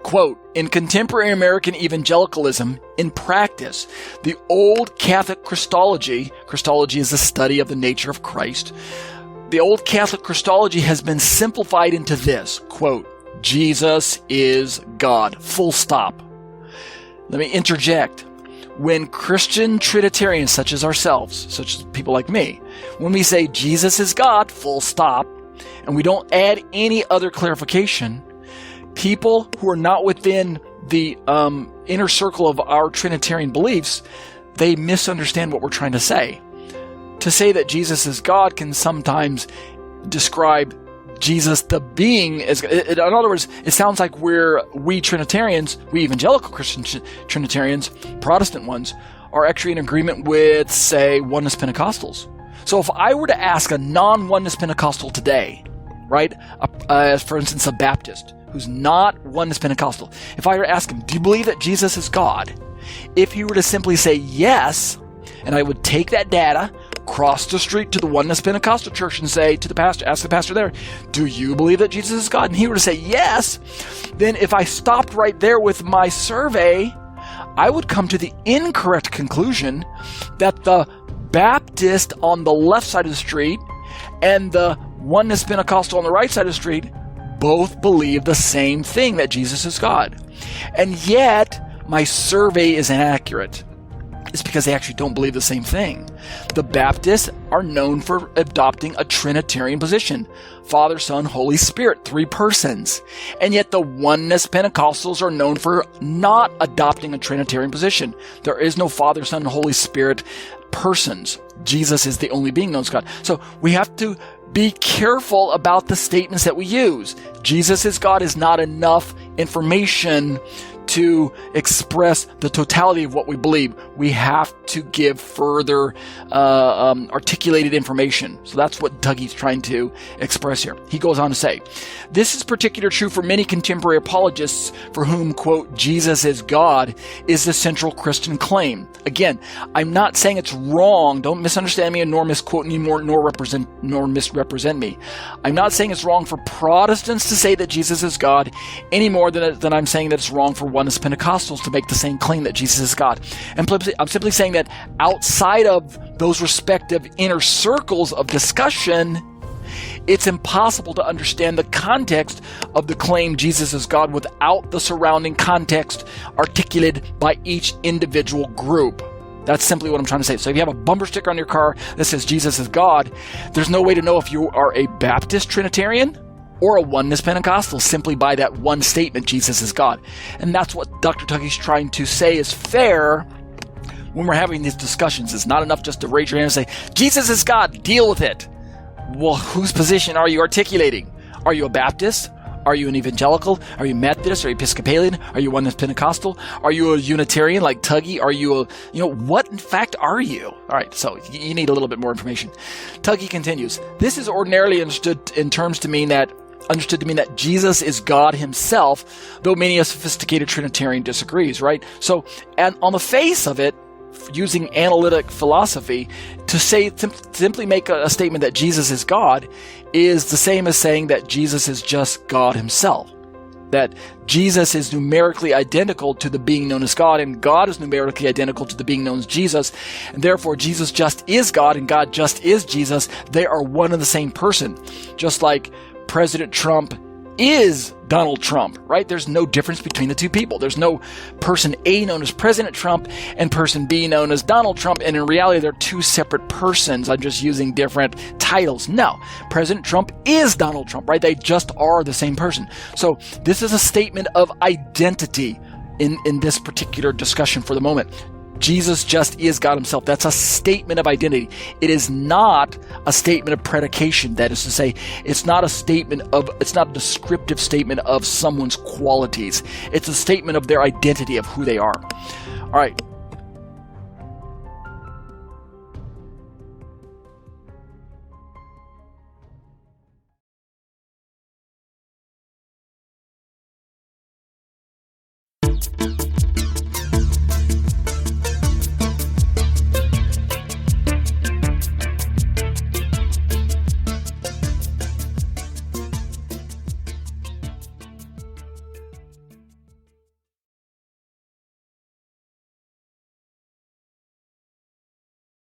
Quote, in contemporary American evangelicalism, in practice, the old Catholic Christology is the study of the nature of Christ, the old Catholic Christology has been simplified into this, quote, Jesus is God, full stop. Let me interject. When Christian Trinitarians such as ourselves, such as people like me, when we say Jesus is God, full stop, and we don't add any other clarification, people who are not within the inner circle of our Trinitarian beliefs, they misunderstand what we're trying to say. To say that Jesus is God can sometimes describe Jesus, the being, as, in other words, it sounds like we Trinitarians, we evangelical Christian Trinitarians, Protestant ones, are actually in agreement with, say, Oneness Pentecostals. So if I were to ask a non-Oneness Pentecostal today, right, for instance, a Baptist, who's not Oneness Pentecostal, if I were to ask him, do you believe that Jesus is God? If he were to simply say yes, and I would take that data, cross the street to the Oneness Pentecostal church and say to the pastor, ask the pastor there, do you believe that Jesus is God? And he were to say yes, then if I stopped right there with my survey, I would come to the incorrect conclusion that the Baptist on the left side of the street and the Oneness Pentecostal on the right side of the street both believe the same thing, that Jesus is God. And yet, my survey is inaccurate. It's because they actually don't believe the same thing. The Baptists are known for adopting a Trinitarian position. Father, Son, Holy Spirit, 3 persons. And yet the Oneness Pentecostals are known for not adopting a Trinitarian position. There is no Father, Son, and Holy Spirit persons. Jesus is the only being known as God. So we have to be careful about the statements that we use. Jesus is God is not enough information to express the totality of what we believe. We have to give further articulated information. So that's what Tuggy's trying to express here. He goes on to say, this is particularly true for many contemporary apologists for whom, quote, Jesus is God is the central Christian claim. Again, I'm not saying it's wrong. Don't misunderstand me, nor misquote me, nor misrepresent me. I'm not saying it's wrong for Protestants to say that Jesus is God any more than I'm saying that it's wrong for Oneness Pentecostals to make the same claim that Jesus is God. And I'm simply saying that outside of those respective inner circles of discussion, it's impossible to understand the context of the claim Jesus is God without the surrounding context articulated by each individual group. That's simply what I'm trying to say. So if you have a bumper sticker on your car that says Jesus is God, there's no way to know if you are a Baptist Trinitarian or a Oneness Pentecostal simply by that one statement, Jesus is God. And that's what Dr. Tuggy's trying to say is fair when we're having these discussions. It's not enough just to raise your hand and say, Jesus is God, deal with it. Well, whose position are you articulating? Are you a Baptist? Are you an evangelical? Are you Methodist? Are you Episcopalian? Are you Oneness Pentecostal? Are you a Unitarian like Tuggy? Are you what in fact are you? All right, so you need a little bit more information. Tuggy continues, this is ordinarily understood to mean that Jesus is God himself, though many a sophisticated Trinitarian disagrees, right? So, and on the face of it, using analytic philosophy, to say simply make a statement that Jesus is God is the same as saying that Jesus is just God himself. That Jesus is numerically identical to the being known as God, and God is numerically identical to the being known as Jesus, and therefore Jesus just is God and God just is Jesus. They are one and the same person. Just like President Trump is Donald Trump, right? There's no difference between the two people. There's no person A known as President Trump and person B known as Donald Trump, and in reality they're two separate persons. I'm just using different titles. No, President Trump is Donald Trump, right? They just are the same person. So this is a statement of identity in this particular discussion for the moment. Jesus just is God himself. That's a statement of identity. It is not a statement of predication. That is to say, it's not a descriptive statement of someone's qualities. It's a statement of their identity, of who they are. All right.